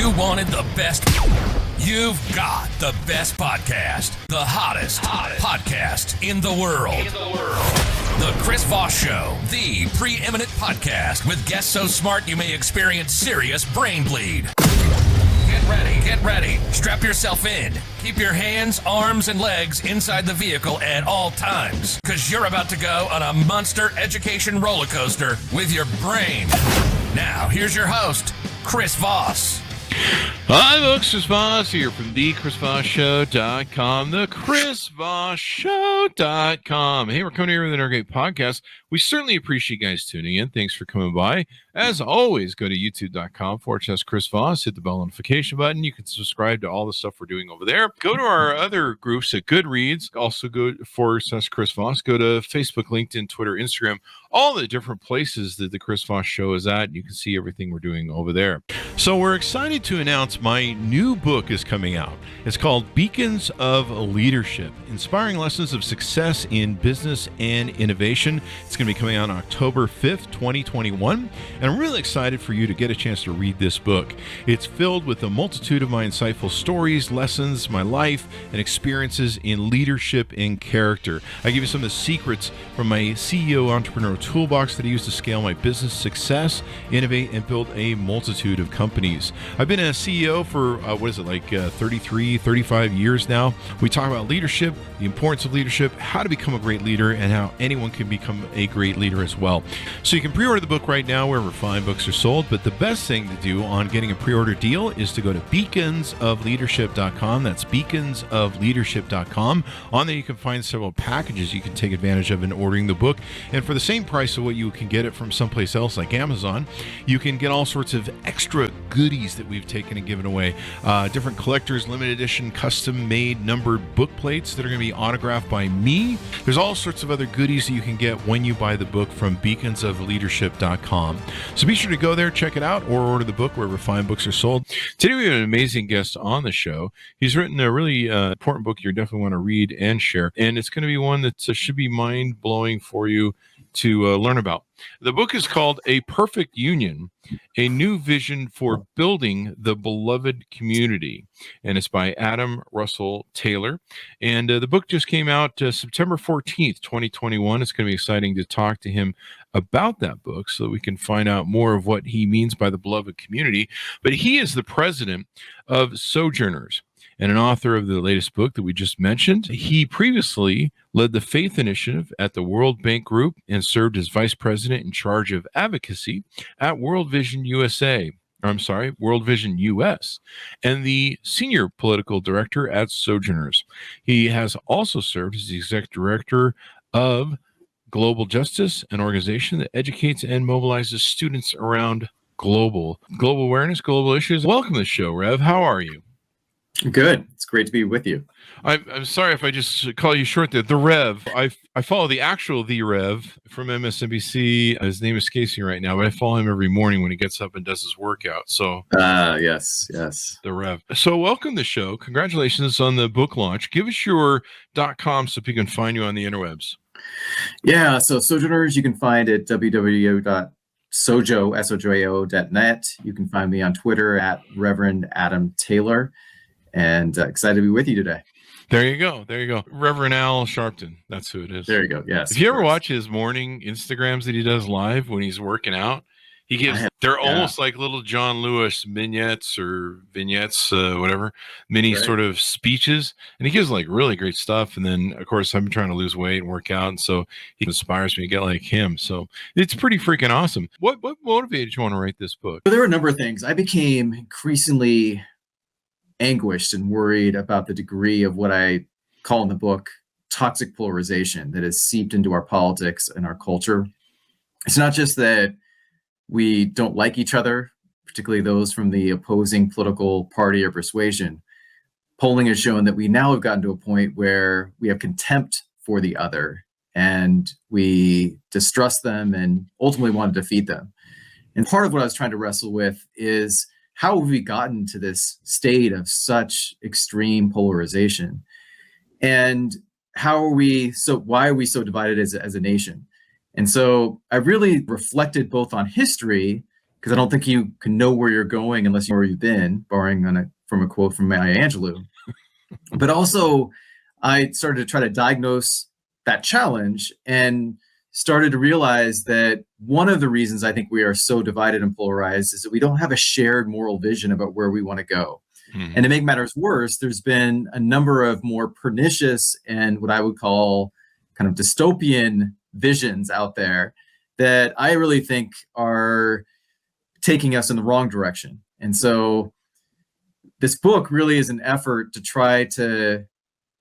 You wanted the best. You've got the best podcast. The hottest podcast in the world. The Chris Voss Show, the preeminent podcast with guests so smart you may experience serious brain bleed. Get ready. Strap yourself in. Keep your hands, arms, and legs inside the vehicle at all times, because you're about to go on a monster education roller coaster with your brain. Now, here's your host, Chris Voss. Hi, folks. Chris Voss here from thechrisvossshow.com, thechrisvossshow.com. Hey, we're coming here with another great podcast. We certainly appreciate you guys tuning in. Thanks for coming by. As always, go to youtube.com/Chris Voss. Hit the bell notification button. You can subscribe to all the stuff we're doing over there. Go to our other groups at Goodreads. Also go /Chris Voss. Go to Facebook, LinkedIn, Twitter, Instagram, all the different places that the Chris Voss Show is at. You can see everything we're doing over there. So we're excited to announce my new book is coming out. It's called Beacons of Leadership, Inspiring Lessons of Success in Business and Innovation. It's going to be coming out on October 5th, 2021. And I'm really excited for you to get a chance to read this book. It's filled with a multitude of my insightful stories, lessons, my life, and experiences in leadership and character. I give you some of the secrets from my CEO entrepreneurial toolbox that I use to scale my business success, innovate, and build a multitude of companies. I've been a CEO for, 33, 35 years now. We talk about leadership, the importance of leadership, how to become a great leader, and how anyone can become a great leader as well. So you can pre-order the book right now wherever fine books are sold, but the best thing to do on getting a pre-order deal is to go to beaconsofleadership.com. That's beaconsofleadership.com. On there you can find several packages you can take advantage of in ordering the book. And for the same price of what you can get it from someplace else like Amazon, you can get all sorts of extra goodies that we've taken and given away. Different collectors, limited edition, custom-made numbered book plates that are going to be autographed by me. There's all sorts of other goodies that you can get when you buy the book from beaconsofleadership.com. So be sure to go there, check it out, or order the book wherever fine books are sold. Today we have an amazing guest on the show. He's written a really important book you definitely want to read and share, and it's going to be one that should be mind-blowing for you to learn about. The book is called A Perfect Union, A New Vision for Building the Beloved Community, and it's by Adam Russell Taylor. And the book just came out September 14th, 2021. It's going to be exciting to talk to him about that book so that we can find out more of what he means by the beloved community. But he is the president of Sojourners and an author of the latest book that we just mentioned. He previously led the Faith Initiative at the World Bank Group and served as vice president in charge of advocacy at World Vision US, and the senior political director at Sojourners. He has also served as the executive director of Global Justice, an organization that educates and mobilizes students around global awareness, global issues. Welcome to the show, Rev. How are you? Good. It's great to be with you. I'm sorry if I just call you short there. The Rev. I follow the actual The Rev from MSNBC. His name escapes me right now, but I follow him every morning when he gets up and does his workout. So yes. The Rev. So welcome to the show. Congratulations on the book launch. Give us your .com so people can find you on the interwebs. Yeah. So Sojourners, you can find at www.sojao.net. You can find me on Twitter at Reverend Adam Taylor. And excited to be with you today. There you go. Reverend Al Sharpton. That's who it is. There you go. Yes. If you ever watch his morning Instagrams that he does live when he's working out, they're almost like little John Lewis vignettes, whatever, mini sort of speeches. And he gives like really great stuff. And then, of course, I've been trying to lose weight and work out. And so he inspires me to get like him. So it's pretty freaking awesome. What motivated you want to write this book? There were a number of things. I became increasingly anguished and worried about the degree of what I call in the book toxic polarization that has seeped into our politics and our culture. It's not just that we don't like each other, particularly those from the opposing political party or persuasion. Polling has shown that we now have gotten to a point where we have contempt for the other and we distrust them and ultimately want to defeat them. And part of what I was trying to wrestle with is, how have we gotten to this state of such extreme polarization? And why are we so divided as a nation? And so I really reflected both on history because I don't think you can know where you're going unless you know where you've been, from a quote from Maya Angelou. But also, I started to try to diagnose that challenge and started to realize that one of the reasons I think we are so divided and polarized is that we don't have a shared moral vision about where we want to go. Mm-hmm. And to make matters worse, there's been a number of more pernicious and what I would call kind of dystopian visions out there that I really think are taking us in the wrong direction. And so this book really is an effort to try to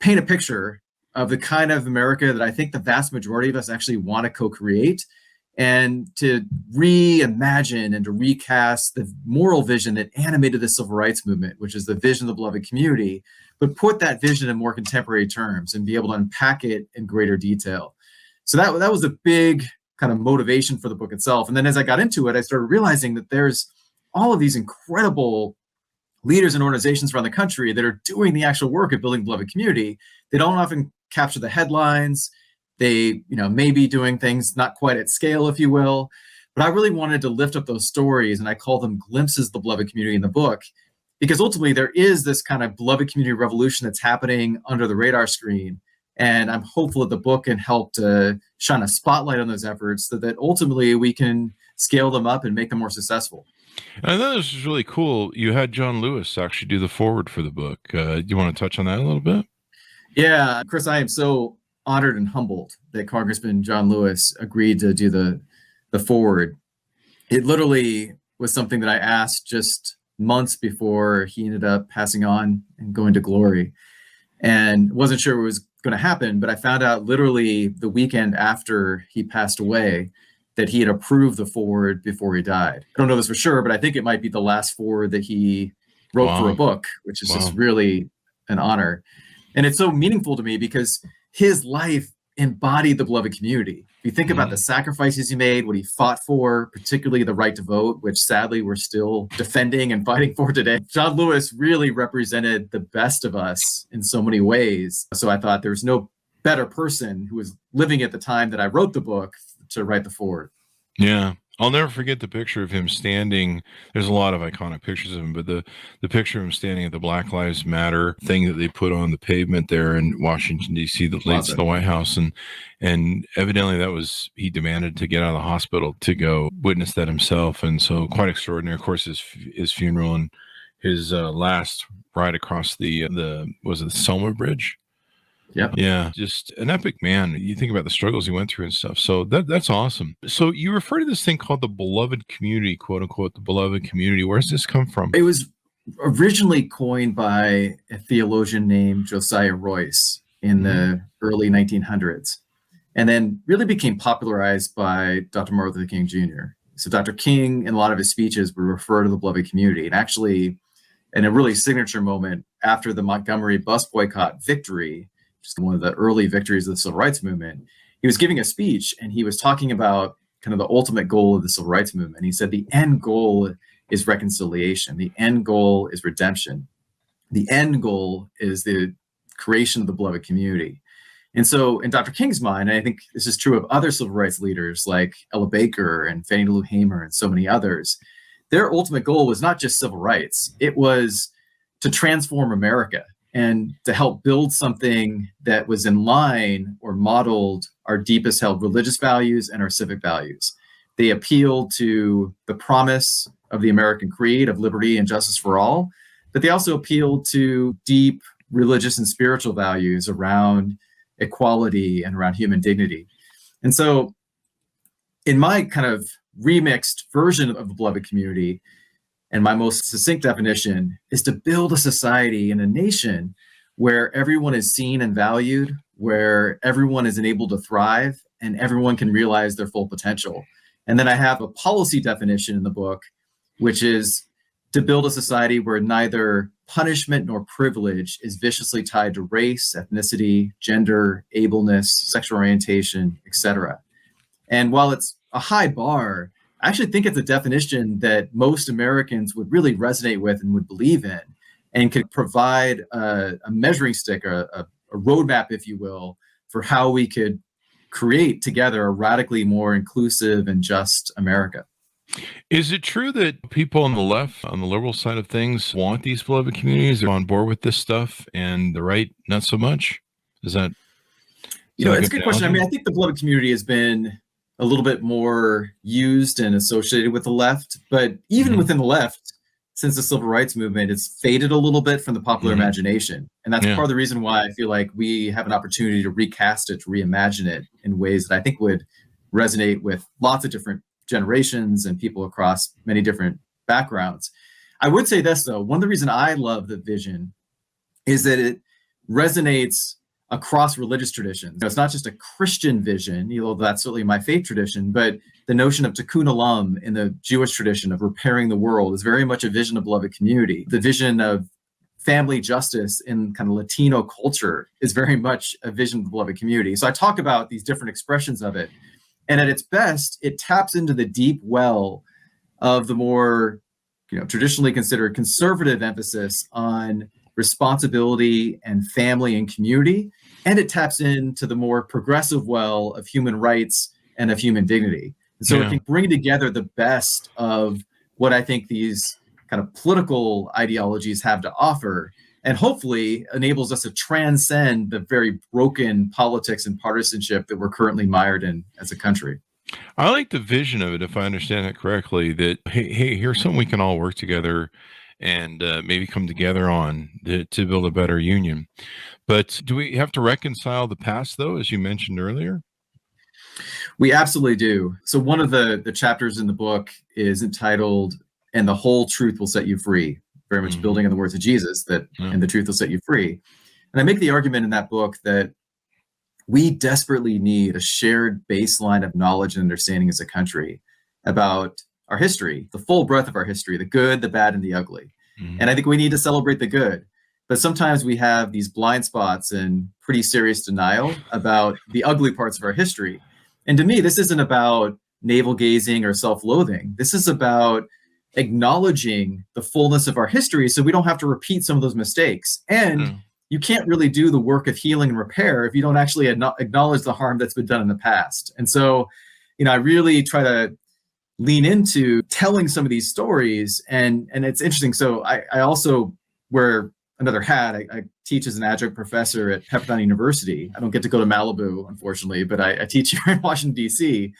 paint a picture of the kind of America that I think the vast majority of us actually want to co-create, and to reimagine and to recast the moral vision that animated the civil rights movement, which is the vision of the beloved community, but put that vision in more contemporary terms and be able to unpack it in greater detail. So that was a big kind of motivation for the book itself. And then as I got into it, I started realizing that there's all of these incredible leaders and organizations around the country that are doing the actual work of building the beloved community. They don't often capture the headlines. They, may be doing things not quite at scale, if you will. But I really wanted to lift up those stories, and I call them glimpses of the beloved community in the book, because ultimately there is this kind of beloved community revolution that's happening under the radar screen. And I'm hopeful that the book can help to shine a spotlight on those efforts so that ultimately we can scale them up and make them more successful. And I thought this was really cool. You had John Lewis actually do the foreword for the book. Do you want to touch on that a little bit? Yeah, Chris, I am so honored and humbled that Congressman John Lewis agreed to do the foreword. It literally was something that I asked just months before he ended up passing on and going to glory, and wasn't sure it was going to happen, but I found out literally the weekend after he passed away that he had approved the foreword before he died. I don't know this for sure, but I think it might be the last foreword that he wrote for a book, which is just really an honor. And it's so meaningful to me because his life embodied the beloved community. If you think about the sacrifices he made, what he fought for, particularly the right to vote, which sadly we're still defending and fighting for today. John Lewis really represented the best of us in so many ways. So I thought there's no better person who was living at the time that I wrote the book to write the foreword. Yeah. I'll never forget the picture of him standing. There's a lot of iconic pictures of him, but the picture of him standing at the Black Lives Matter thing that they put on the pavement there in Washington, D.C. that leads to the White House. And evidently he demanded to get out of the hospital to go witness that himself. And so quite extraordinary. Of course, his funeral and his last ride across the Selma Bridge? Yeah. Yeah. Just an epic man. You think about the struggles he went through and stuff. So that's awesome. So you refer to this thing called the beloved community, quote unquote, the beloved community. Where's this come from? It was originally coined by a theologian named Josiah Royce in the early 1900s, and then really became popularized by Dr. Martin Luther King Jr. So Dr. King, in a lot of his speeches, would refer to the beloved community. And actually, in a really signature moment after the Montgomery bus boycott victory, one of the early victories of the civil rights movement, he was giving a speech and he was talking about kind of the ultimate goal of the civil rights movement. He said, the end goal is reconciliation. The end goal is redemption. The end goal is the creation of the beloved community. And so in Dr. King's mind, and I think this is true of other civil rights leaders like Ella Baker and Fannie Lou Hamer and so many others, their ultimate goal was not just civil rights. It was to transform America and to help build something that was in line or modeled our deepest held religious values and our civic values. They appealed to the promise of the American creed of liberty and justice for all, but they also appealed to deep religious and spiritual values around equality and around human dignity. And so in my kind of remixed version of the beloved community, and my most succinct definition is to build a society and a nation where everyone is seen and valued, where everyone is enabled to thrive, and everyone can realize their full potential. And then I have a policy definition in the book, which is to build a society where neither punishment nor privilege is viciously tied to race, ethnicity, gender, ableness, sexual orientation, etc. And while it's a high bar, I actually think it's a definition that most Americans would really resonate with and would believe in, and could provide a measuring stick, a roadmap, if you will, for how we could create together a radically more inclusive and just America. Is it true that people on the left, on the liberal side of things, want these beloved communities? They're on board with this stuff, and the right, not so much? Is that It's a good question. I mean, I think the beloved community has been a little bit more used and associated with the left, but even within the left, since the civil rights movement, it's faded a little bit from the popular imagination. And that's part of the reason why I feel like we have an opportunity to recast it, to reimagine it in ways that I think would resonate with lots of different generations and people across many different backgrounds. I would say this, though. One of the reasons I love the vision is that it resonates across religious traditions. It's not just a Christian vision, that's certainly my faith tradition, but the notion of tikkun olam in the Jewish tradition of repairing the world is very much a vision of beloved community. The vision of family justice in kind of Latino culture is very much a vision of the beloved community. So I talk about these different expressions of it. And at its best, it taps into the deep well of the more, traditionally considered conservative emphasis on responsibility and family and community. And it taps into the more progressive well of human rights and of human dignity. And so it can bring together the best of what I think these kind of political ideologies have to offer, and hopefully enables us to transcend the very broken politics and partisanship that we're currently mired in as a country. I like the vision of it, if I understand it correctly, that, hey, here's something we can all work together and maybe come together on to build a better union. But do we have to reconcile the past, though, as you mentioned earlier? We absolutely do. So one of the chapters in the book is entitled, "And the Whole Truth Will Set You Free," very much building on the words of Jesus, that and the truth will set you free. And I make the argument in that book that we desperately need a shared baseline of knowledge and understanding as a country about our history, the full breadth of our history, the good, the bad, and the ugly. And I think we need to celebrate the good. But sometimes we have these blind spots and pretty serious denial about the ugly parts of our history. And to me, this isn't about navel gazing or self-loathing. This is about acknowledging the fullness of our history so we don't have to repeat some of those mistakes. And you can't really do the work of healing and repair if you don't actually acknowledge the harm that's been done in the past. And so, I really try to lean into telling some of these stories. And it's interesting. So I also wear another hat. I teach as an adjunct professor at Pepperdine University. I don't get to go to Malibu, unfortunately, but I teach here in Washington, D.C.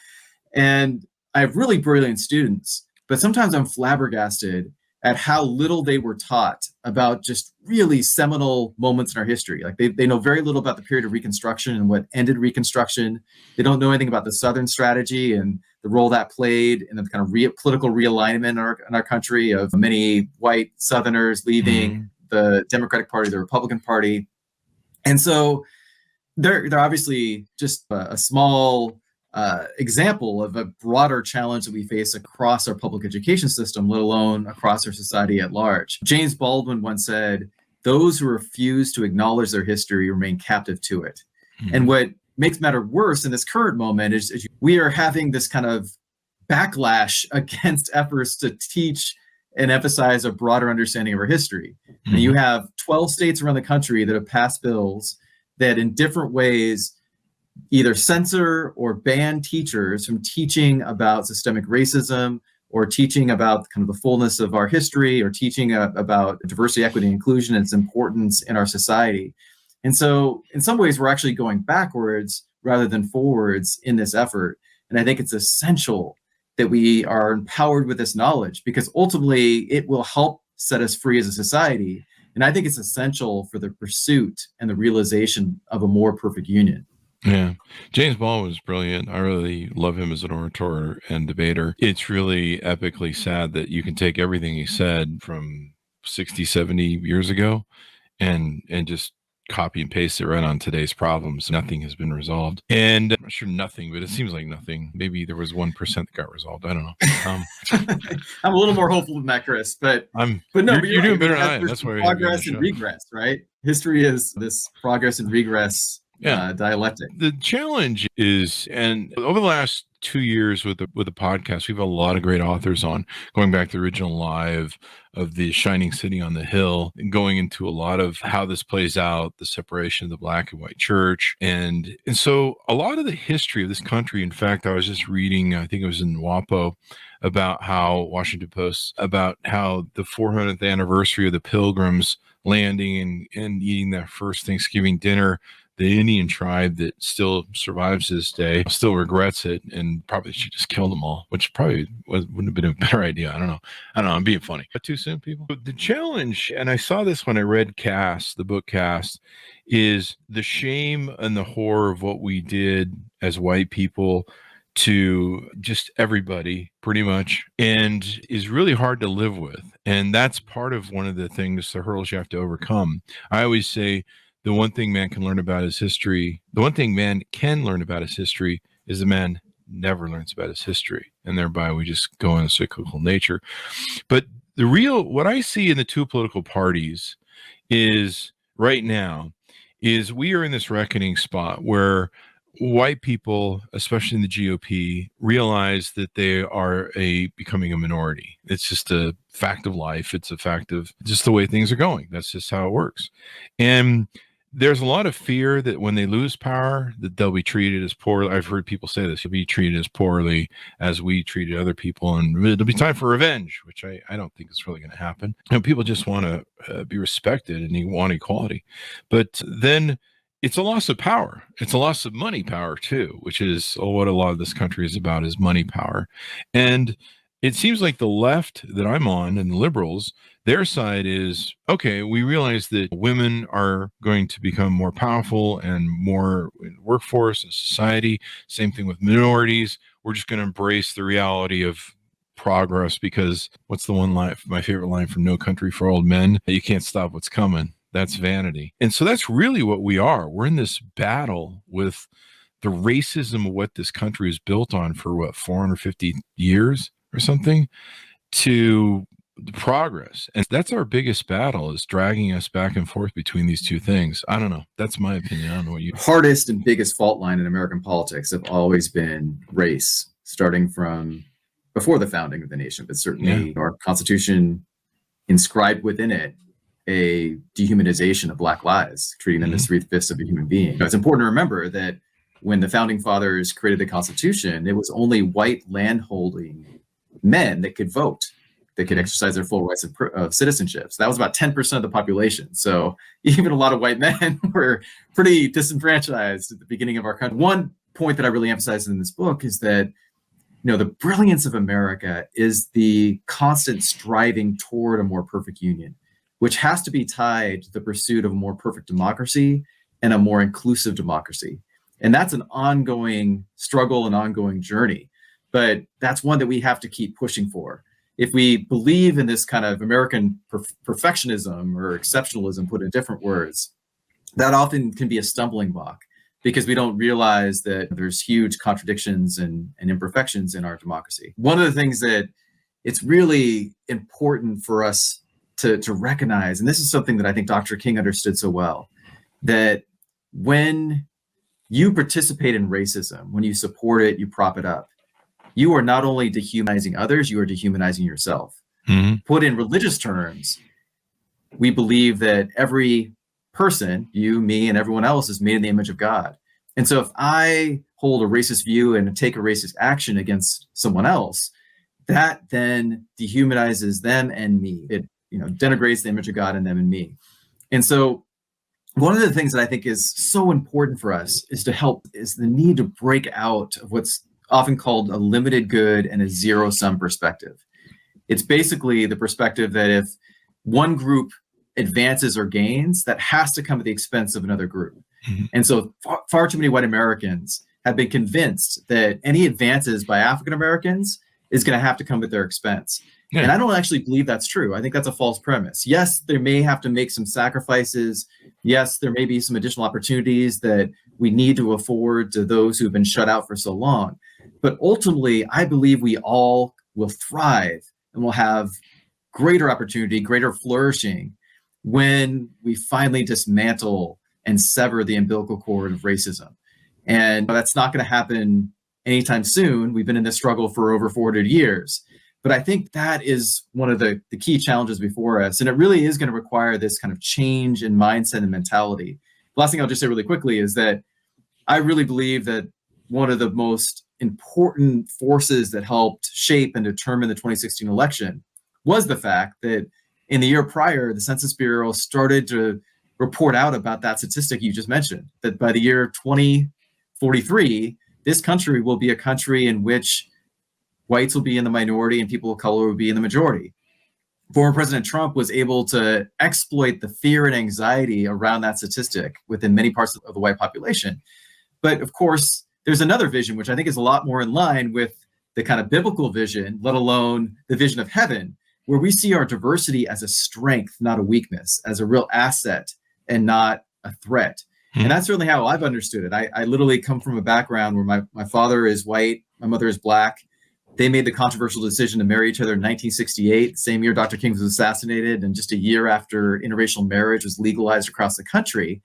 And I have really brilliant students, but sometimes I'm flabbergasted at how little they were taught about just really seminal moments in our history. Like they know very little about the period of Reconstruction and what ended Reconstruction. They don't know anything about the Southern strategy and the role that played in the kind of political realignment in our country of many white Southerners leaving the Democratic Party, the Republican Party. And so they're obviously just a small example of a broader challenge that we face across our public education system, let alone across our society at large. James Baldwin once said, "Those who refuse to acknowledge their history remain captive to it." And what makes matter worse in this current moment is we are having this kind of backlash against efforts to teach and emphasize a broader understanding of our history. And you have 12 states around the country that have passed bills that in different ways either censor or ban teachers from teaching about systemic racism or teaching about kind of the fullness of our history or teaching about diversity, equity, and inclusion and its importance in our society. And so in some ways, we're actually going backwards rather than forwards in this effort. And I think it's essential that we are empowered with this knowledge because ultimately it will help set us free as a society. And I think it's essential for the pursuit and the realization of a more perfect union. Yeah. James Baldwin was brilliant. I really love him as an orator and debater. It's really epically sad that you can take everything he said from 60, 70 years ago and just copy and paste it right on today's problems. Nothing has been resolved. And I'm not sure nothing, but it seems like nothing. Maybe there was 1% that got resolved. I don't know. I'm a little more hopeful than that, Chris, but no, you're doing better than I am. That's why progress and regress, right? History is this progress and regress dialectic. The challenge is, and over the last 2 years with the podcast, we have a lot of great authors on, going back to the original live of the Shining City on the Hill, and going into a lot of how this plays out, the separation of the black and white church. And so a lot of the history of this country, in fact, I was just reading, I think it was in WAPO, about how Washington Post, about how the 400th anniversary of the Pilgrims landing and eating that first Thanksgiving dinner, the Indian tribe that still survives this day still regrets it and probably should just kill them all, which probably wouldn't have been a better idea. I don't know. I'm being funny. But too soon, people. But the challenge, and I saw this when I read Caste, the book Caste, is the shame and the horror of what we did as white people to just everybody pretty much, and is really hard to live with. And that's part of one of the things, the hurdles you have to overcome. I always say, the one thing man can learn about his history, the one thing man can learn about his history is the man never learns about his history. And thereby we just go in a cyclical nature. But what I see in the two political parties is right now is we are in this reckoning spot where white people, especially in the GOP, realize that they are becoming a minority. It's just a fact of life. It's a fact of just the way things are going. That's just how it works. And there's a lot of fear that when they lose power, that they'll be treated as poorly. I've heard people say this, you'll be treated as poorly as we treated other people, and it'll be time for revenge, which I don't think is really going to happen. And people just want to be respected and you want equality. But then it's a loss of power. It's a loss of money power too, which is what a lot of this country is about, is money power. And it seems like the left that I'm on and the liberals, their side is, okay, we realize that women are going to become more powerful and more in the workforce and society. Same thing with minorities. We're just going to embrace the reality of progress, because what's the one line, my favorite line from No Country for Old Men? You can't stop what's coming. That's vanity. And so that's really what we are. We're in this battle with the racism of what this country is built on for 450 years or something, to the progress. And that's our biggest battle, is dragging us back and forth between these two things. I don't know. That's my opinion. I don't know what you... Hardest and biggest fault line in American politics have always been race, starting from before the founding of the nation, but certainly our Constitution inscribed within it a dehumanization of Black lives, treating them as 3/5 of a human being. It's important to remember that when the founding fathers created the Constitution, it was only white landholding men that could vote, that could exercise their full rights of citizenship. So that was about 10% of the population. So even a lot of white men were pretty disenfranchised at the beginning of our country. One point that I really emphasize in this book is that, the brilliance of America is the constant striving toward a more perfect union, which has to be tied to the pursuit of a more perfect democracy and a more inclusive democracy. And that's an ongoing struggle, an ongoing journey. But that's one that we have to keep pushing for. If we believe in this kind of American perfectionism or exceptionalism, put in different words, that often can be a stumbling block, because we don't realize that there's huge contradictions and imperfections in our democracy. One of the things that it's really important for us to recognize, and this is something that I think Dr. King understood so well, that when you participate in racism, when you support it, you prop it up, you are not only dehumanizing others, you are dehumanizing yourself. Put in religious terms, we believe that every person, you, me, and everyone else, is made in the image of God. And so if I hold a racist view and take a racist action against someone else, that then dehumanizes them and me. It denigrates the image of God in them and me. And so one of the things that I think is so important for us is the need to break out of what's often called a limited good and a zero-sum perspective. It's basically the perspective that if one group advances or gains, that has to come at the expense of another group. And so far too many white Americans have been convinced that any advances by African Americans is going to have to come at their expense. And I don't actually believe that's true. I think that's a false premise. Yes, they may have to make some sacrifices. Yes, there may be some additional opportunities that we need to afford to those who've been shut out for so long. But ultimately, I believe we all will thrive and will have greater opportunity, greater flourishing when we finally dismantle and sever the umbilical cord of racism. And that's not going to happen anytime soon. We've been in this struggle for over 400 years. But I think that is one of the key challenges before us. And it really is going to require this kind of change in mindset and mentality. The last thing I'll just say really quickly is that I really believe that one of the most important forces that helped shape and determine the 2016 election was the fact that in the year prior, the Census Bureau started to report out about that statistic you just mentioned, that by the year 2043, this country will be a country in which whites will be in the minority and people of color will be in the majority. Former President Trump was able to exploit the fear and anxiety around that statistic within many parts of the white population. But of course, there's another vision, which I think is a lot more in line with the kind of biblical vision, let alone the vision of heaven, where we see our diversity as a strength, not a weakness, as a real asset and not a threat. And that's certainly how I've understood it. I literally come from a background where my father is white, my mother is black. They made the controversial decision to marry each other in 1968, the same year Dr. King was assassinated, and just a year after interracial marriage was legalized across the country.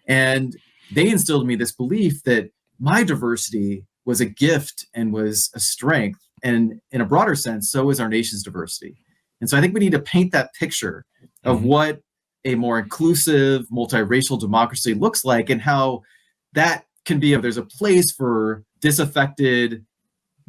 And they instilled in me this belief that my diversity was a gift and was a strength. And in a broader sense, so is our nation's diversity. And so I think we need to paint that picture of what a more inclusive, multiracial democracy looks like, and how that can be, there's a place for disaffected,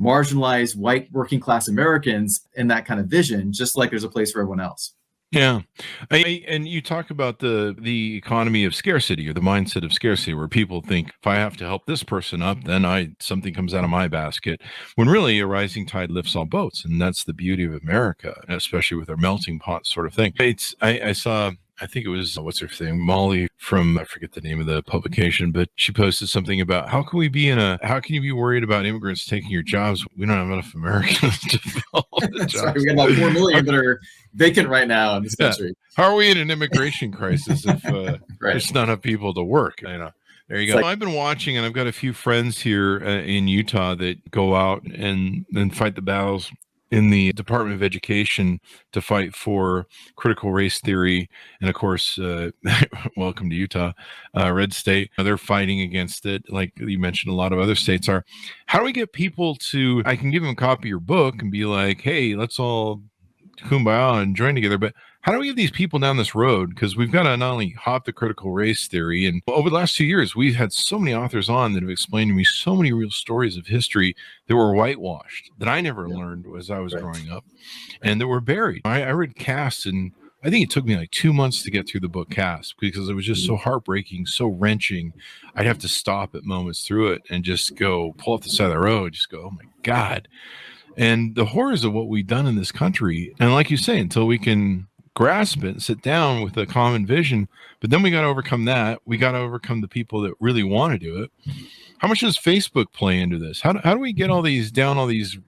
marginalized white working class Americans in that kind of vision, just like there's a place for everyone else. Yeah. And you talk about the economy of scarcity, or the mindset of scarcity, where people think, if I have to help this person up, then something comes out of my basket, when really a rising tide lifts all boats. And that's the beauty of America, especially with our melting pot sort of thing. I saw, I think it was, what's her thing, Molly from, I forget the name of the publication, but she posted something about how can you be worried about immigrants taking your jobs? We don't have enough Americans to fill the jobs. Right, we got about 4 million that are vacant right now in this country. How are we in an immigration crisis if there's not enough people to work? There you go. I've been watching, and I've got a few friends here in Utah that go out and fight the battles in the Department of Education to fight for critical race theory. And of course, welcome to Utah, red state. They're fighting against it. Like you mentioned, a lot of other states are. How do we get people to, I can give them a copy of your book and be like, hey, let's all kumbaya and join together. But how do we get these people down this road? Because we've got to not only hop the critical race theory, and over the last 2 years, we've had so many authors on that have explained to me so many real stories of history that were whitewashed that I never learned as I was growing up, and that were buried. I read Caste, and I think it took me like 2 months to get through the book Caste, because it was just so heartbreaking, so wrenching. I'd have to stop at moments through it and just go pull up the side of the road, just go, oh my God. And the horrors of what we've done in this country. And like you say, until we can grasp it and sit down with a common vision, but then we got to overcome that. We got to overcome the people that really want to do it. How much does Facebook play into this? How do we get all these down, all these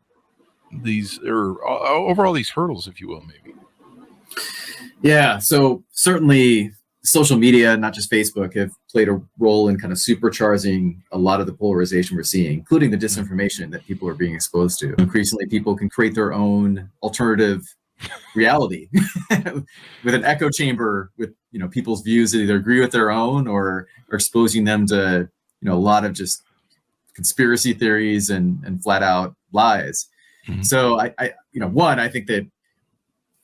or over all these hurdles, if you will, maybe? Yeah. So certainly social media, not just Facebook, have played a role in kind of supercharging a lot of the polarization we're seeing, including the disinformation that people are being exposed to. Increasingly, people can create their own alternative reality with an echo chamber with, people's views that either agree with their own or are exposing them to, a lot of just conspiracy theories and flat out lies. Mm-hmm. So I think that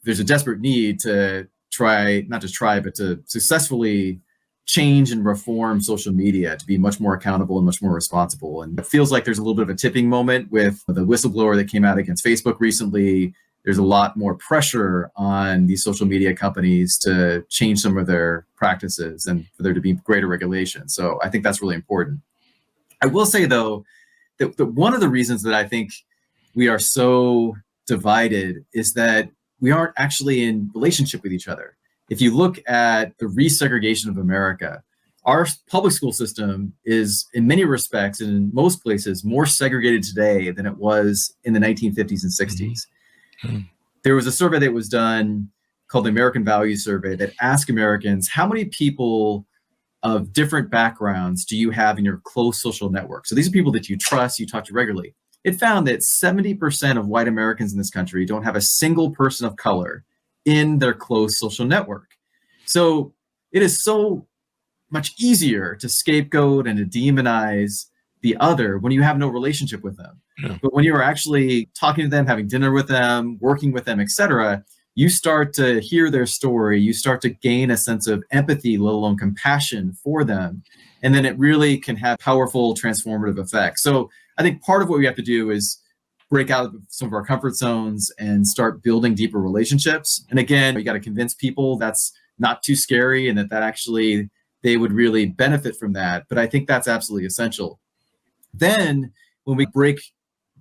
there's a desperate need to but to successfully change and reform social media to be much more accountable and much more responsible. And it feels like there's a little bit of a tipping moment with the whistleblower that came out against Facebook recently. There's a lot more pressure on these social media companies to change some of their practices and for there to be greater regulation. So I think that's really important. I will say, though, that one of the reasons that I think we are so divided is that we aren't actually in relationship with each other. If you look at the resegregation of America, our public school system is in many respects and in most places more segregated today than it was in the 1950s and 60s. Mm-hmm. There was a survey that was done called the American Values Survey that asked Americans, how many people of different backgrounds do you have in your close social network? So these are people that you trust, you talk to regularly. It found that 70% of white Americans in this country don't have a single person of color in their close social network. So it is so much easier to scapegoat and to demonize the other when you have no relationship with them. Yeah. But when you are actually talking to them, having dinner with them, working with them, etc., you start to hear their story. You start to gain a sense of empathy, let alone compassion for them. And then it really can have powerful transformative effects. So I think part of what we have to do is break out of some of our comfort zones and start building deeper relationships. And again, you got to convince people that's not too scary and that actually they would really benefit from that. But I think that's absolutely essential. Then when we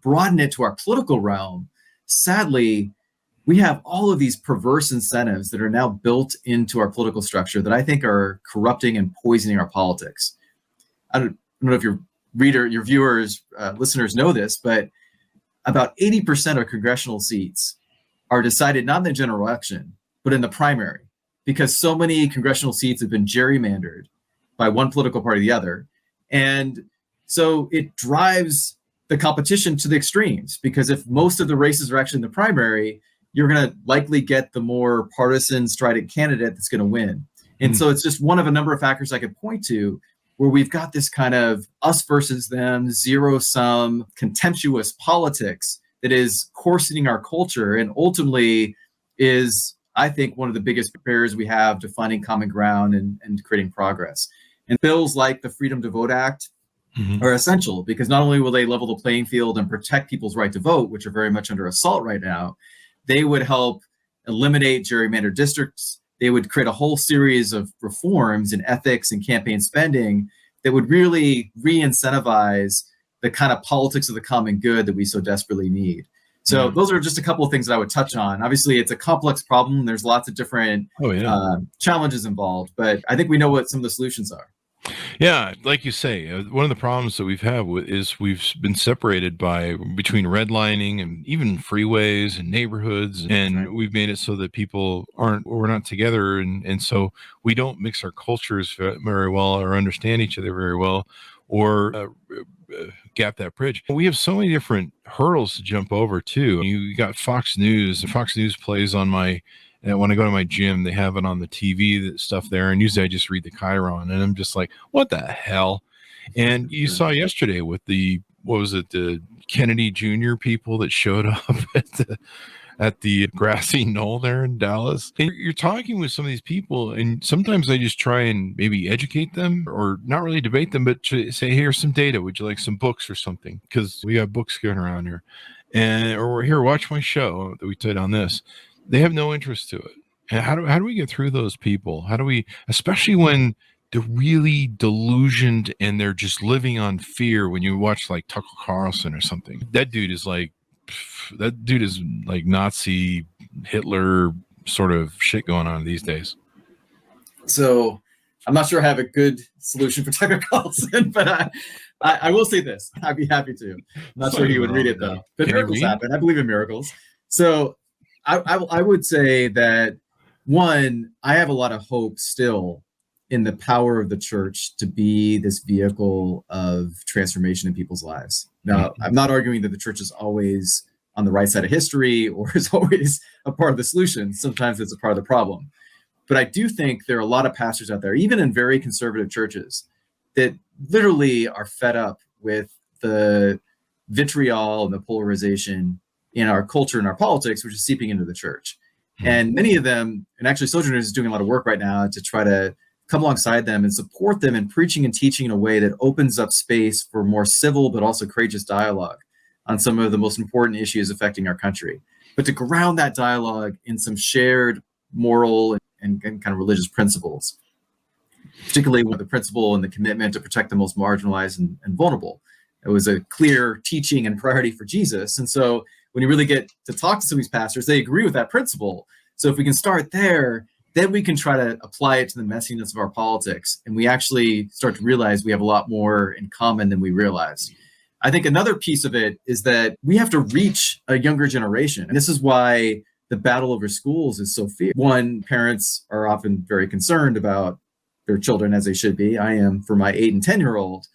broaden it to our political realm, sadly, we have all of these perverse incentives that are now built into our political structure that I think are corrupting and poisoning our politics. I don't know if your viewers, listeners know this, but about 80% of congressional seats are decided not in the general election, but in the primary, because so many congressional seats have been gerrymandered by one political party or the other. And so it drives the competition to the extremes, because if most of the races are actually in the primary, you're going to likely get the more partisan, strident candidate that's going to win. And so it's just one of a number of factors I could point to where we've got this kind of us versus them, zero-sum, contemptuous politics that is corseting our culture and ultimately is, I think, one of the biggest barriers we have to finding common ground and creating progress. And bills like the Freedom to Vote Act are essential, because not only will they level the playing field and protect people's right to vote, which are very much under assault right now, they would help eliminate gerrymandered districts. They would create a whole series of reforms in ethics and campaign spending that would really re-incentivize the kind of politics of the common good that we so desperately need. So those are just a couple of things that I would touch on. Obviously, it's a complex problem. There's lots of different challenges involved, but I think we know what some of the solutions are. Yeah, like you say, one of the problems that we've had is we've been separated between redlining and even freeways and neighborhoods, and we've made it so that we're not together, and so we don't mix our cultures very well or understand each other very well, or gap that bridge. We have so many different hurdles to jump over too. You got Fox News, and Fox News plays on and when I go to my gym, they have it on the TV, stuff there. And usually I just read the Chiron and I'm just like, what the hell? And you saw yesterday with the Kennedy Jr. people that showed up at the grassy knoll there in Dallas. And you're talking with some of these people, and sometimes I just try and maybe educate them, or not really debate them, but to say, here's some data. Would you like some books or something? Because we have books going around here. Or here, watch my show that we did on this. They have no interest to it. And how do we get through those people? How do we, especially when they're really delusioned and they're just living on fear? When you watch like Tucker Carlson or something, that dude is like Nazi, Hitler sort of shit going on these days. So I'm not sure I have a good solution for Tucker Carlson, but I will say this. I'd be happy to. I'm not sure he would read it though. But miracles happen. I believe in miracles. So I would say that, one, I have a lot of hope still in the power of the church to be this vehicle of transformation in people's lives. Now, I'm not arguing that the church is always on the right side of history or is always a part of the solution. Sometimes it's a part of the problem. But I do think there are a lot of pastors out there, even in very conservative churches, that literally are fed up with the vitriol and the polarization in our culture and our politics, which is seeping into the church. And many of them, and actually Sojourners is doing a lot of work right now to try to come alongside them and support them in preaching and teaching in a way that opens up space for more civil but also courageous dialogue on some of the most important issues affecting our country. But to ground that dialogue in some shared moral and kind of religious principles, particularly with the principle and the commitment to protect the most marginalized and vulnerable. It was a clear teaching and priority for Jesus. And so when you really get to talk to some of these pastors, they agree with that principle. So if we can start there, then we can try to apply it to the messiness of our politics. And we actually start to realize we have a lot more in common than we realized. I think another piece of it is that we have to reach a younger generation. And this is why the battle over schools is so fierce. One, parents are often very concerned about their children, as they should be. I am for my 8 and 10-year-old.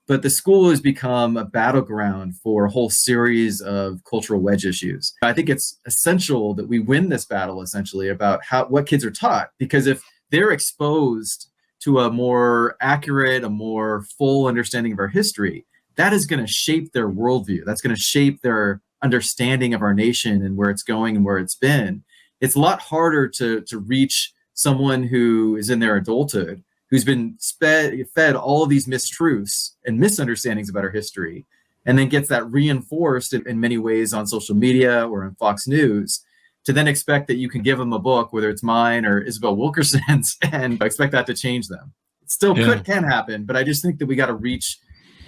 But the school has become a battleground for a whole series of cultural wedge issues. I think it's essential that we win this battle, essentially, about what kids are taught. Because if they're exposed to a more accurate, a more full understanding of our history, that is going to shape their worldview. That's going to shape their understanding of our nation and where it's going and where it's been. It's a lot harder to reach someone who is in their adulthood, who's been fed all of these mistruths and misunderstandings about our history, and then gets that reinforced in many ways on social media or in Fox News, to then expect that you can give them a book, whether it's mine or Isabel Wilkerson's, and expect that to change them. It still can happen, but I just think that we got to reach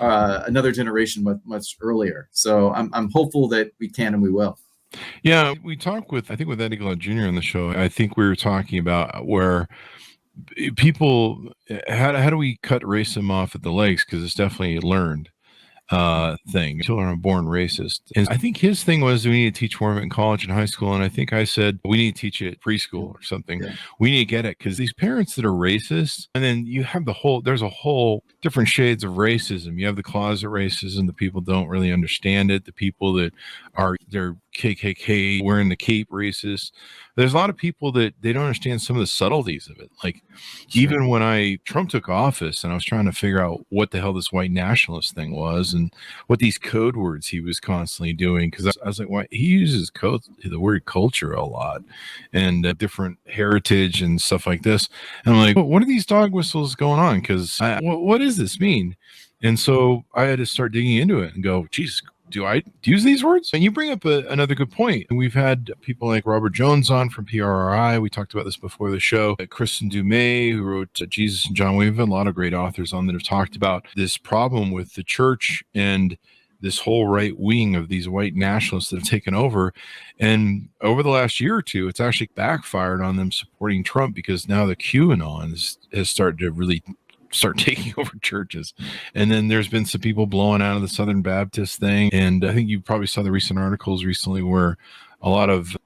another generation much earlier. So I'm hopeful that we can and we will. Yeah, we talked with Eddie Glaude Jr. on the show. I think we were talking about where people, how do we cut racism off at the legs? Because it's definitely learned thing. Children are born racist. And I think his thing was we need to teach more of it in college and high school. And I think I said we need to teach it preschool or something. Yeah. We need to get it because these parents that are racist, and then you have there's a whole different shades of racism. You have the closet racism, the people don't really understand it, the people that they're KKK wearing the cape racist. There's a lot of people that they don't understand some of the subtleties of it. Like even when Trump took office and I was trying to figure out what the hell this white nationalist thing was and what these code words he was constantly doing. Cause I was like, why he uses the word culture a lot and different heritage and stuff like this. And I'm like, what are these dog whistles going on? Cause what does this mean? And so I had to start digging into it and go, geez, do I use these words? And you bring up another good point. And we've had people like Robert Jones on from PRRI. We talked about this before the show. Kristen Dumais, who wrote Jesus and John. We've had a lot of great authors on that have talked about this problem with the church and this whole right wing of these white nationalists that have taken over. And over the last year or two, it's actually backfired on them supporting Trump because now the QAnon has started to really start taking over churches. And then there's been some people blowing out of the Southern Baptist thing. And I think you probably saw the recent articles recently where a lot of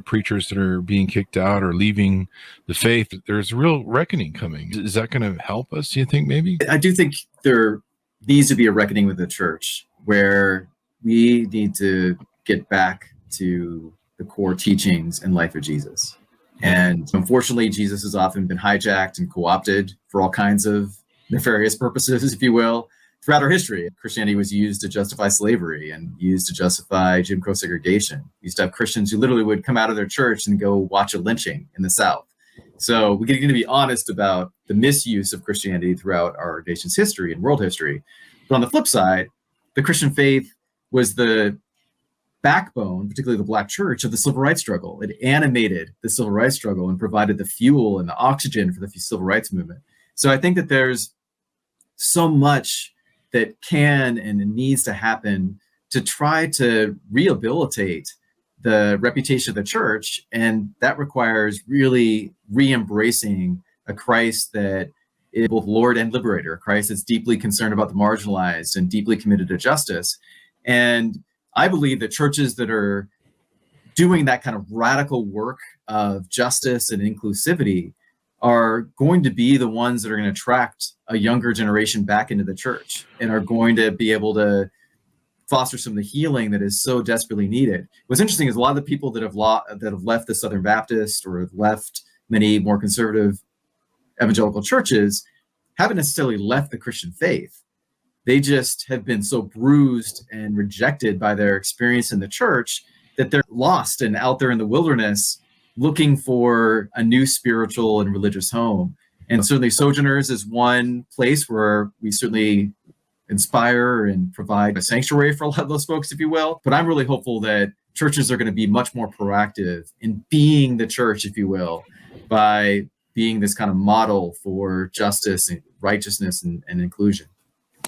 preachers that are being kicked out or leaving the faith. There's real reckoning coming. Is that going to help us, do you think, maybe? I do think there needs to be a reckoning with the church where we need to get back to the core teachings and life of Jesus. And unfortunately, Jesus has often been hijacked and co-opted for all kinds of nefarious purposes, if you will, throughout our history. Christianity was used to justify slavery and used to justify Jim Crow segregation. We used to have Christians who literally would come out of their church and go watch a lynching in the South. So we need to be honest about the misuse of Christianity throughout our nation's history and world history. But on the flip side, the Christian faith was the backbone, particularly the Black church, of the civil rights struggle. It animated the civil rights struggle and provided the fuel and the oxygen for the civil rights movement. So I think that there's so much that can and needs to happen to try to rehabilitate the reputation of the church. And that requires really re-embracing a Christ that is both Lord and liberator, a Christ that's deeply concerned about the marginalized and deeply committed to justice. And I believe that churches that are doing that kind of radical work of justice and inclusivity are going to be the ones that are going to attract a younger generation back into the church and are going to be able to foster some of the healing that is so desperately needed. What's interesting is a lot of the people that have left the Southern Baptist or have left many more conservative evangelical churches haven't necessarily left the Christian faith. They just have been so bruised and rejected by their experience in the church that they're lost and out there in the wilderness looking for a new spiritual and religious home. And certainly Sojourners is one place where we certainly inspire and provide a sanctuary for a lot of those folks, if you will. But I'm really hopeful that churches are going to be much more proactive in being the church, if you will, by being this kind of model for justice and righteousness and inclusion.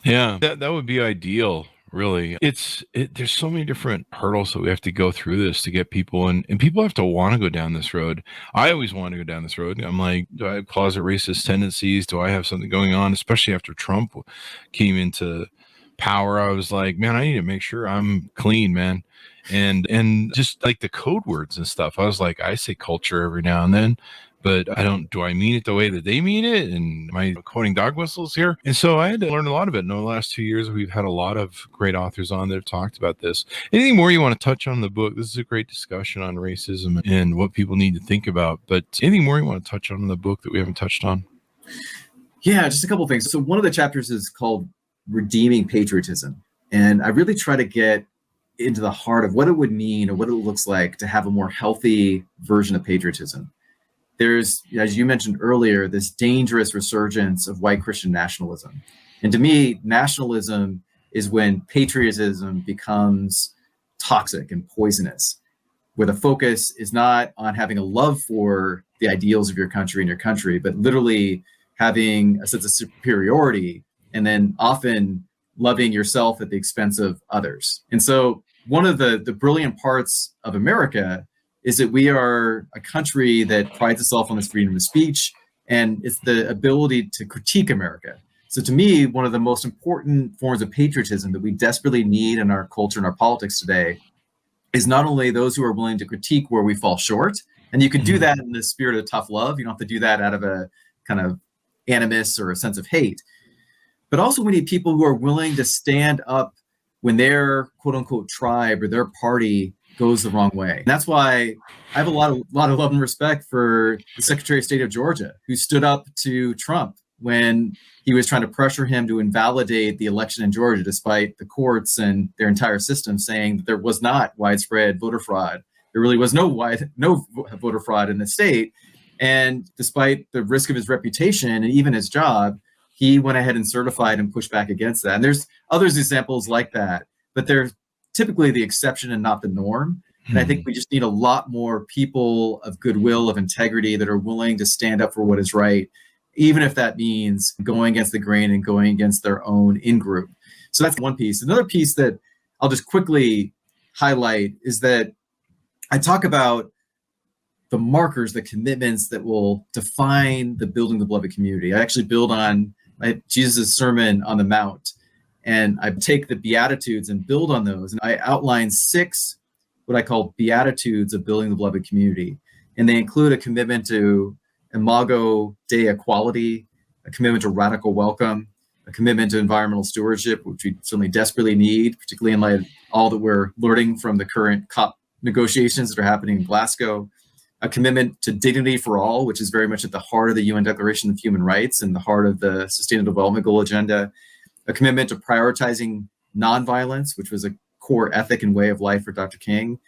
Yeah, that would be ideal, really. There's so many different hurdles that we have to go through this to get people, and people have to want to go down this road. I always want to go down this road. I'm like, do I have closet racist tendencies? Do I have something going on? Especially after Trump came into power, I was like, man, I need to make sure I'm clean, man. And just like the code words and stuff, I was like, I say culture every now and then, but do I mean it the way that they mean it? And am I quoting dog whistles here? And so I had to learn a lot of it. In the last 2 years, we've had a lot of great authors on that have talked about this. Anything more you want to touch on the book? This is a great discussion on racism and what people need to think about. But anything more you want to touch on in the book that we haven't touched on? Yeah, just a couple of things. So one of the chapters is called Redeeming Patriotism. And I really try to get into the heart of what it would mean or what it looks like to have a more healthy version of patriotism. There's, as you mentioned earlier, this dangerous resurgence of white Christian nationalism. And to me, nationalism is when patriotism becomes toxic and poisonous, where the focus is not on having a love for the ideals of your country, but literally having a sense of superiority and then often loving yourself at the expense of others. And so one of the brilliant parts of America is that we are a country that prides itself on this freedom of speech, and it's the ability to critique America. So to me, one of the most important forms of patriotism that we desperately need in our culture and our politics today is not only those who are willing to critique where we fall short, and you can do that in the spirit of tough love. You don't have to do that out of a kind of animus or a sense of hate, but also we need people who are willing to stand up when their quote unquote tribe or their party goes the wrong way. And that's why I have a lot of love and respect for the Secretary of State of Georgia, who stood up to Trump when he was trying to pressure him to invalidate the election in Georgia, despite the courts and their entire system saying that there was not widespread voter fraud. There really was no voter fraud in the state. And despite the risk of his reputation and even his job, he went ahead and certified and pushed back against that. And there's others examples like that, but they're typically the exception and not the norm. And I think we just need a lot more people of goodwill, of integrity, that are willing to stand up for what is right, even if that means going against the grain and going against their own in-group. So that's one piece. Another piece that I'll just quickly highlight is that I talk about the markers, the commitments that will define the building the beloved community. I actually build on Jesus' Sermon on the Mount, and I take the Beatitudes and build on those. And I outline 6 what I call Beatitudes of building the beloved community. And they include a commitment to Imago Dei equality, a commitment to radical welcome, a commitment to environmental stewardship, which we certainly desperately need, particularly in light of all that we're learning from the current COP negotiations that are happening in Glasgow, a commitment to dignity for all, which is very much at the heart of the UN Declaration of Human Rights and the heart of the Sustainable Development Goal agenda, a commitment to prioritizing nonviolence, which was a core ethic and way of life for Dr. King,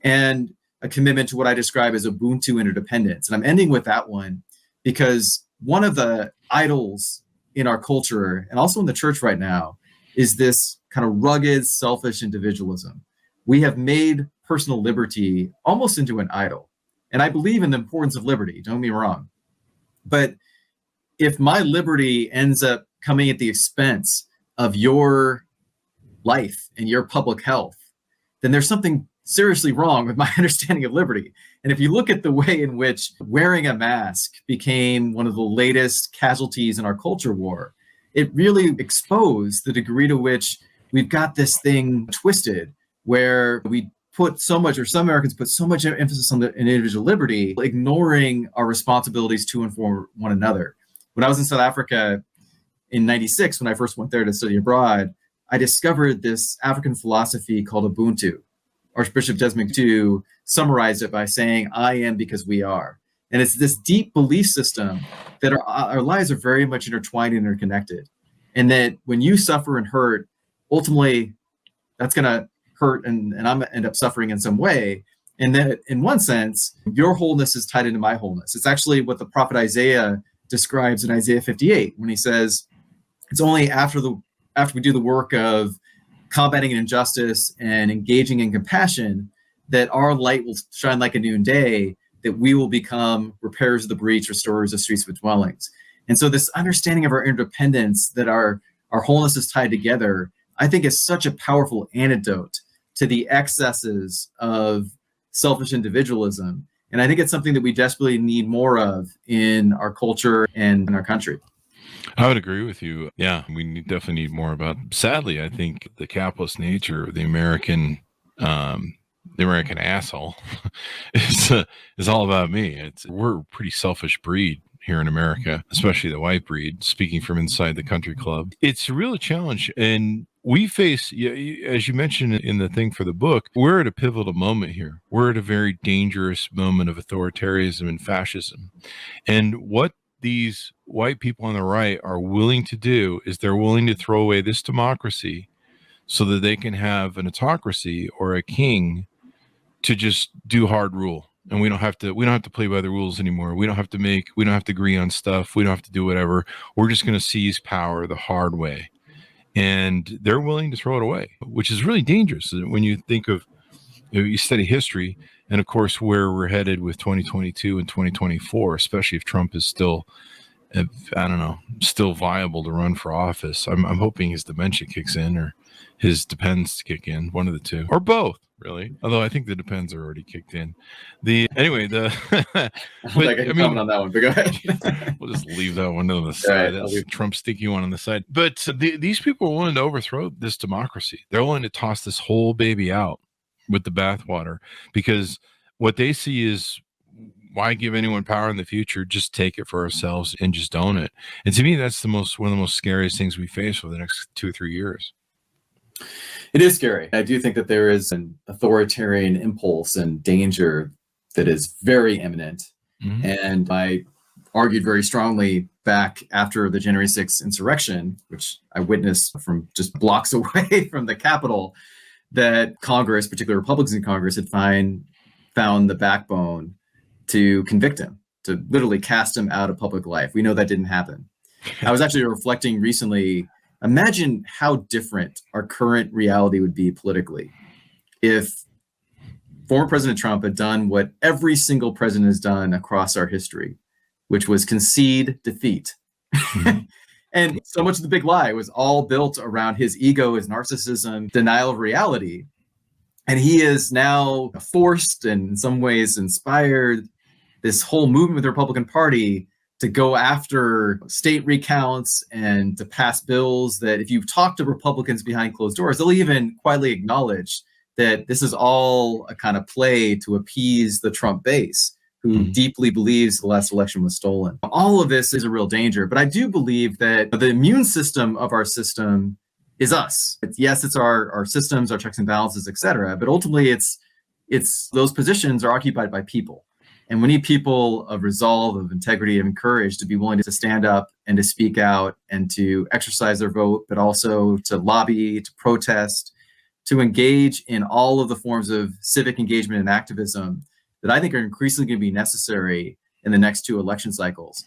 and a commitment to what I describe as Ubuntu interdependence. And I'm ending with that one because one of the idols in our culture and also in the church right now is this kind of rugged, selfish individualism. We have made personal liberty almost into an idol. And I believe in the importance of liberty, don't get me wrong. But if my liberty ends up coming at the expense of your life and your public health, then there's something seriously wrong with my understanding of liberty. And if you look at the way in which wearing a mask became one of the latest casualties in our culture war, it really exposed the degree to which we've got this thing twisted, where we put so much, or some Americans put so much emphasis on the individual liberty, ignoring our responsibilities to and for one another. When I was in South Africa in '96, when I first went there to study abroad, I discovered this African philosophy called Ubuntu. Archbishop Desmond Tutu summarized it by saying, "I am because we are." And it's this deep belief system that our lives are very much intertwined and interconnected. And that when you suffer and hurt, ultimately that's going to hurt and I'm going to end up suffering in some way. And that in one sense, your wholeness is tied into my wholeness. It's actually what the prophet Isaiah describes in Isaiah 58, when he says, it's only after we do the work of combating injustice and engaging in compassion that our light will shine like a noonday, that we will become repairers of the breach, restorers of streets with dwellings. And so this understanding of our interdependence, that our wholeness is tied together, I think is such a powerful antidote to the excesses of selfish individualism. And I think it's something that we desperately need more of in our culture and in our country. I would agree with you. Yeah, definitely need more about. Sadly, I think the capitalist nature of the American asshole is all about me. We're a pretty selfish breed here in America, especially the white breed. Speaking from inside the country club, it's a real challenge, and we face, as you mentioned in the thing for the book, we're at a pivotal moment here. We're at a very dangerous moment of authoritarianism and fascism, and what these white people on the right are willing to do is they're willing to throw away this democracy so that they can have an autocracy or a king to just do hard rule. And we don't have to play by the rules anymore. We don't have to agree on stuff. We don't have to do whatever. We're just going to seize power the hard way. And they're willing to throw it away, which is really dangerous when you think of, you study history and of course where we're headed with 2022 and 2024, especially if Trump is still, still viable to run for office. I'm hoping his dementia kicks in or his depends kick in, one of the two, or both. Really, although I think the depends are already kicked in. Comment on that one, but go ahead. We'll just leave that one on the side. Right, that's Trump's sticky one on the side. But these people are willing to overthrow this democracy. They're willing to toss this whole baby out with the bathwater because what they see is, why give anyone power in the future? Just take it for ourselves and just own it. And to me, that's one of the most scariest things we face for the next 2 or 3 years. It is scary. I do think that there is an authoritarian impulse and danger that is very imminent. Mm-hmm. And I argued very strongly back after the January 6th insurrection, which I witnessed from just blocks away from the Capitol, that Congress, particularly Republicans in Congress, had found the backbone to convict him, to literally cast him out of public life. We know that didn't happen. I was actually reflecting recently. Imagine how different our current reality would be politically if former President Trump had done what every single president has done across our history, which was concede defeat. Mm-hmm. And so much of the big lie was all built around his ego, his narcissism, denial of reality. And he is now forced and in some ways inspired this whole movement with the Republican Party to go after state recounts and to pass bills that if you talk to Republicans behind closed doors, they'll even quietly acknowledge that this is all a kind of play to appease the Trump base, who deeply believes the last election was stolen. All of this is a real danger, but I do believe that the immune system of our system is us. It's our systems, our checks and balances, et cetera, but ultimately it's those positions are occupied by people. And we need people of resolve, of integrity, of courage to be willing to stand up and to speak out and to exercise their vote, but also to lobby, to protest, to engage in all of the forms of civic engagement and activism that I think are increasingly going to be necessary in the next 2 election cycles.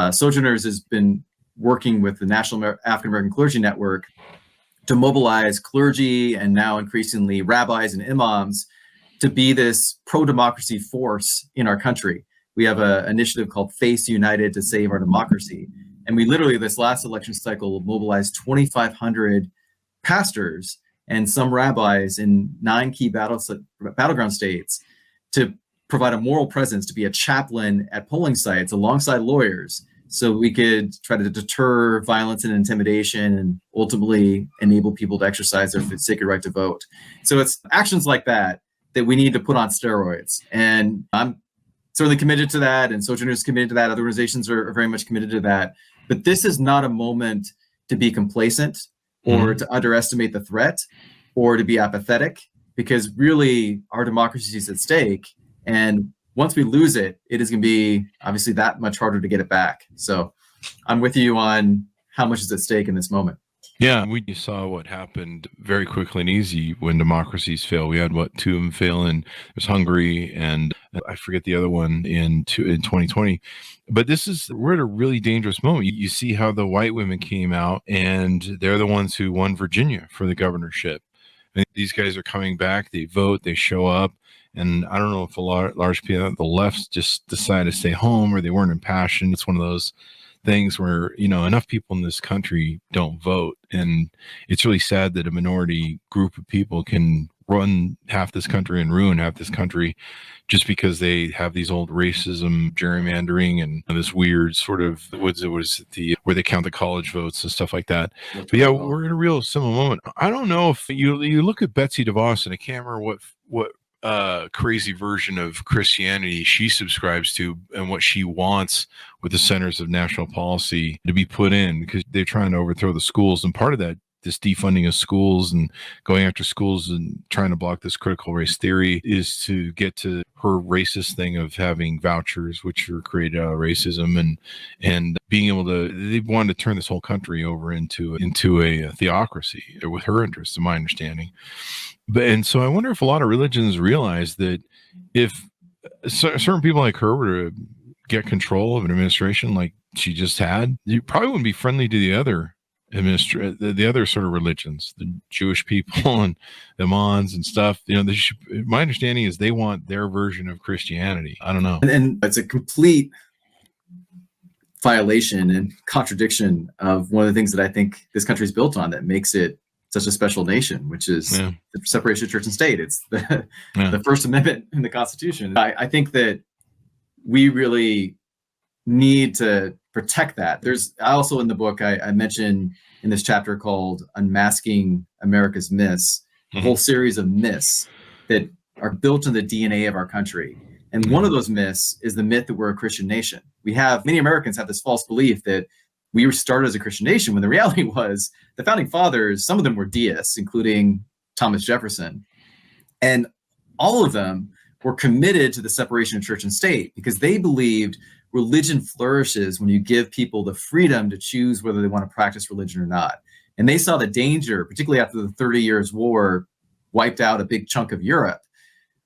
Sojourners has been working with the National African American Clergy Network to mobilize clergy and now increasingly rabbis and imams to be this pro-democracy force in our country. We have an initiative called Face United to Save Our Democracy. And we literally, this last election cycle, mobilized 2,500 pastors and some rabbis in 9 key battleground states to provide a moral presence, to be a chaplain at polling sites alongside lawyers, so we could try to deter violence and intimidation and ultimately enable people to exercise their sacred right to vote. So it's actions like that we need to put on steroids. And I'm certainly committed to that, and Sojourners is committed to that. Other organizations are very much committed to that. But this is not a moment to be complacent or to underestimate the threat or to be apathetic, because really our democracy is at stake. And once we lose it, it is going to be obviously that much harder to get it back. So I'm with you on how much is at stake in this moment. Yeah, we saw what happened very quickly and easy when democracies fail. We had 2 of them fail, and there's Hungary, and I forget the other one in 2020. But we're at a really dangerous moment. You see how the white women came out, and they're the ones who won Virginia for the governorship. And these guys are coming back. They vote. They show up. And I don't know if a large people on the left just decided to stay home or they weren't impassioned. It's one of those things where, enough people in this country don't vote. And it's really sad that a minority group of people can run half this country and ruin half this country just because they have these old racism, gerrymandering, and this weird sort of, where they count the college votes and stuff like that. But yeah, we're in a real similar moment. I don't know if you look at Betsy DeVos, and I can't remember what crazy version of Christianity she subscribes to and what she wants with the centers of national policy to be put in, because they're trying to overthrow the schools. And part of that this defunding of schools and going after schools and trying to block this critical race theory is to get to her racist thing of having vouchers, which were created out of racism, and being able to, they wanted to turn this whole country over into a theocracy with her interests, in my understanding. And so I wonder if a lot of religions realize that if certain people like her were to get control of an administration like she just had, you probably wouldn't be friendly to the other the other sort of religions, the Jewish people and the Mons and stuff. My understanding is they want their version of Christianity. I don't know. And it's a complete violation and contradiction of one of the things that I think this country is built on that makes it such a special nation, which is the separation of church and state. It's the First Amendment in the Constitution. I think that we really need to protect that. I also in the book, I mentioned in this chapter called Unmasking America's Myths, a whole series of myths that are built in the DNA of our country. And one of those myths is the myth that we're a Christian nation. Many Americans have this false belief that we were started as a Christian nation, when the reality was the founding fathers, some of them were deists, including Thomas Jefferson. And all of them were committed to the separation of church and state because they believed religion flourishes when you give people the freedom to choose whether they want to practice religion or not. And they saw the danger, particularly after the 30 Years' War wiped out a big chunk of Europe,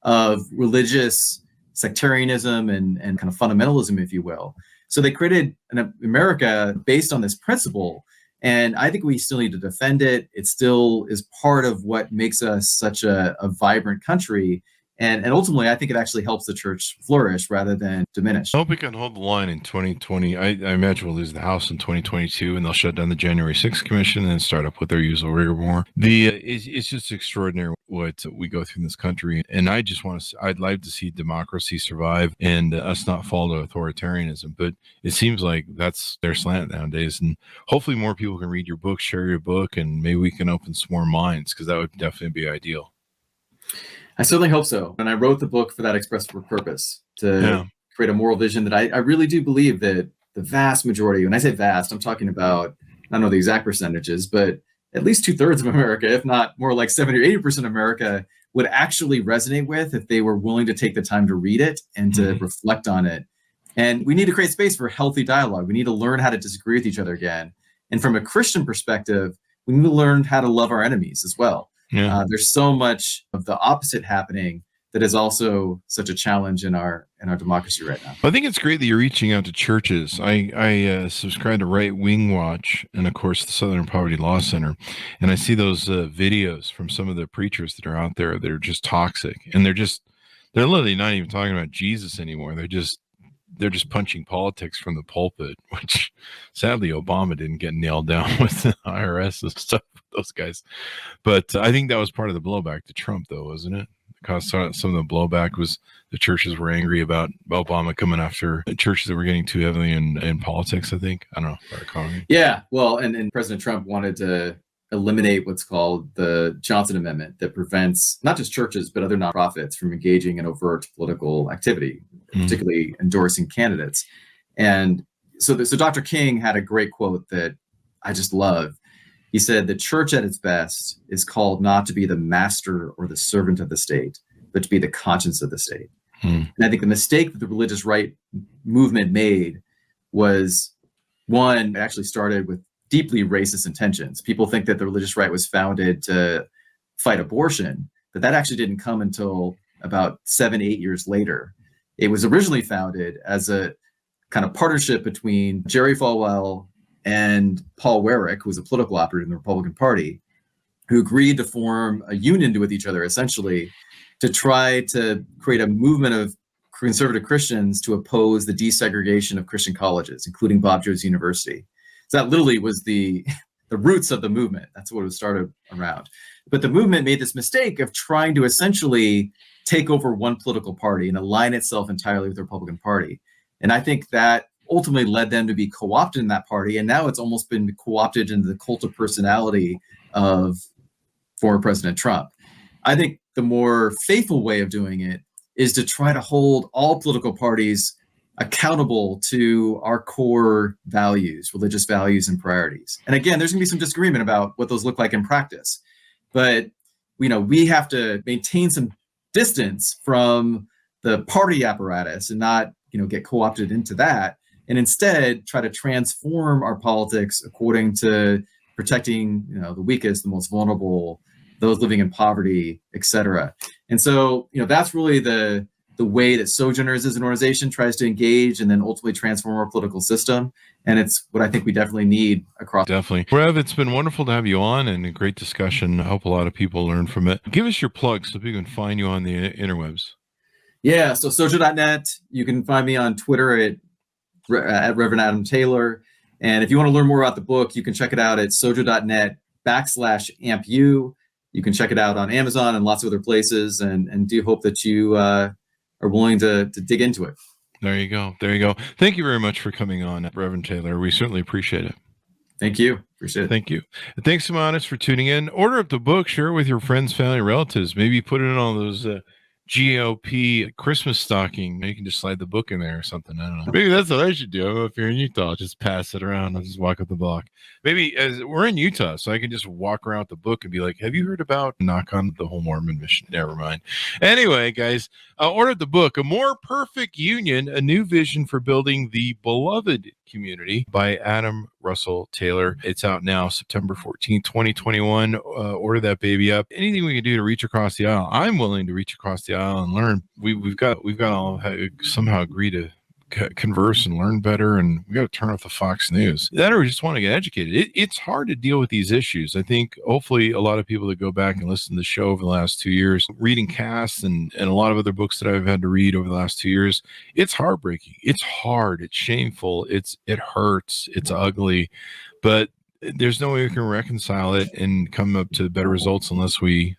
of religious sectarianism and kind of fundamentalism, if you will. So they created an America based on this principle. And I think we still need to defend it. It still is part of what makes us such a vibrant country. And ultimately, I think it actually helps the church flourish rather than diminish. I hope we can hold the line in 2020. I imagine we'll lose the House in 2022, and they'll shut down the January 6th Commission and start up with their usual rigor more. It's just extraordinary what we go through in this country. And I'd like to see democracy survive and us not fall to authoritarianism. But it seems like that's their slant nowadays. And hopefully more people can read your book, share your book, and maybe we can open some more minds, because that would definitely be ideal. I certainly hope so. And I wrote the book for that express purpose, to create a moral vision that I really do believe that the vast majority, when I say vast, I'm talking about, I don't know the exact percentages, but at least 2/3 of America, if not more like 70 or 80% of America, would actually resonate with if they were willing to take the time to read it and to reflect on it. And we need to create space for healthy dialogue. We need to learn how to disagree with each other again. And from a Christian perspective, we need to learn how to love our enemies as well. There's so much of the opposite happening that is also such a challenge in our democracy right now. I think it's great that you're reaching out to churches. I subscribe to Right Wing Watch and, of course, the Southern Poverty Law Center, and I see those videos from some of the preachers that are out there that are just toxic, and they're literally not even talking about Jesus anymore. They're just punching politics from the pulpit, which sadly Obama didn't get nailed down with the IRS and stuff with those guys. But I think that was part of the blowback to Trump, though, wasn't it? Because some of the blowback was the churches were angry about Obama coming after churches that were getting too heavily in politics, I think. I don't know. If I recall. Yeah, well, and President Trump wanted to eliminate what's called the Johnson Amendment that prevents not just churches, but other nonprofits from engaging in overt political activity, particularly endorsing candidates. And so Dr. King had a great quote that I just love. He said, "The church at its best is called not to be the master or the servant of the state, but to be the conscience of the state." And I think the mistake that the religious right movement made was, one, it actually started with deeply racist intentions. People think that the religious right was founded to fight abortion, but that actually didn't come until about 7-8 years later. It was originally founded as a kind of partnership between Jerry Falwell and Paul Weyrich, who was a political operative in the Republican Party, who agreed to form a union with each other, essentially, to try to create a movement of conservative Christians to oppose the desegregation of Christian colleges, including Bob Jones University. So that literally was the roots of the movement. That's what it was started around. But the movement made this mistake of trying to essentially take over one political party and align itself entirely with the Republican Party. And I think that ultimately led them to be co-opted in that party. And now it's almost been co-opted into the cult of personality of former President Trump. I think the more faithful way of doing it is to try to hold all political parties accountable to our core values, religious values and priorities. And again, there's going to be some disagreement about what those look like in practice, but we have to maintain some distance from the party apparatus and not get co-opted into that, and instead try to transform our politics according to protecting the weakest, the most vulnerable, those living in poverty, etc. And so that's really the way that Sojourners as an organization tries to engage and then ultimately transform our political system. And it's what I think we definitely need across. Definitely. Rev, it's been wonderful to have you on and a great discussion. I hope a lot of people learn from it. Give us your plug so people can find you on the interwebs. Yeah, so sojo.net. You can find me on Twitter at Reverend Adam Taylor. And if you want to learn more about the book, you can check it out at sojo.net/ampu. You can check it out on Amazon and lots of other places. And do hope that you are willing to dig into it. There you go. Thank you very much for coming on, Reverend Taylor. We certainly appreciate it. Thank you. Appreciate it. Thank you. Thanks, Simonis, for tuning in. Order up the book, share it with your friends, family, relatives. Maybe put it on those GOP Christmas stocking. You can just slide the book in there or something. I don't know. Maybe that's what I should do. I don't know if you're in Utah, I'll just pass it around. I'll just walk up the block. Maybe as we're in Utah, so I can just walk around with the book and be like, have you heard about Knock on the Whole Mormon Mission? Never mind. Anyway, guys, ordered the book, A More Perfect Union, A New Vision for Building the Beloved Community by Adam Russell Taylor. It's out now, September 14th, 2021. Order that baby up. Anything we can do to reach across the aisle, I'm willing to reach across the aisle and learn. We've got all somehow agree to converse and learn better, and we got to turn off the Fox News. That, or we just want to get educated. It's hard to deal with these issues. I think hopefully a lot of people that go back and listen to the show over the last 2 years, reading casts and a lot of other books that I've had to read over the last 2 years, it's heartbreaking. It's hard. It's shameful. It hurts. It's ugly, but there's no way we can reconcile it and come up to better results unless we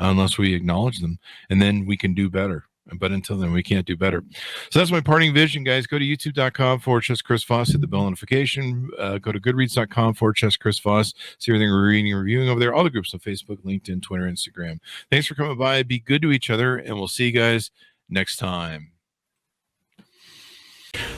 acknowledge them, and then we can do better. But until then, we can't do better. So that's my parting vision, guys. Go to youtube.com/Chris Voss, hit the bell notification. Go to goodreads.com/Chris Voss. See everything we're reading and reviewing over there. All the groups on Facebook, LinkedIn, Twitter, Instagram. Thanks for coming by. Be good to each other, and we'll see you guys next time.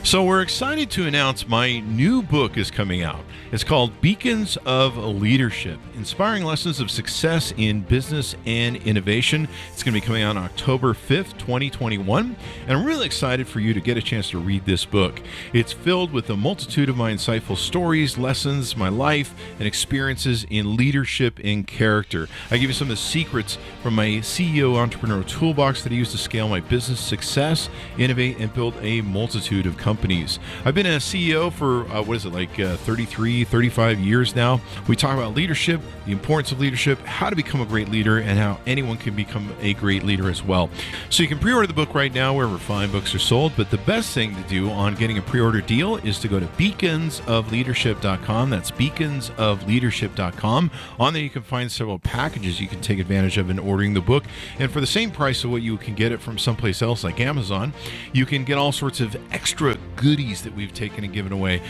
So we're excited to announce my new book is coming out. It's called Beacons of Leadership, Inspiring Lessons of Success in Business and Innovation. It's going to be coming out on October 5th, 2021. And I'm really excited for you to get a chance to read this book. It's filled with a multitude of my insightful stories, lessons, my life, and experiences in leadership and character. I give you some of the secrets from my CEO entrepreneur toolbox that I use to scale my business success, innovate, and build a multitude of companies. I've been a CEO for 35 years now. We talk about leadership, the importance of leadership, how to become a great leader, and how anyone can become a great leader as well. So you can pre-order the book right now wherever fine books are sold, but the best thing to do on getting a pre-order deal is to go to beaconsofleadership.com. That's beaconsofleadership.com. On there you can find several packages you can take advantage of in ordering the book, and for the same price of what you can get it from someplace else like Amazon, you can get all sorts of extra goodies that we've taken and given away.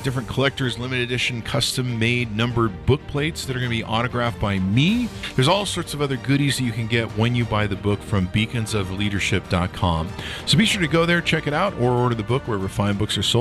Different collectors, limited edition, custom made numbered book plates that are going to be autographed by me. There's all sorts of other goodies that you can get when you buy the book from beaconsofleadership.com. So be sure to go there, check it out, or order the book wherever fine books are sold.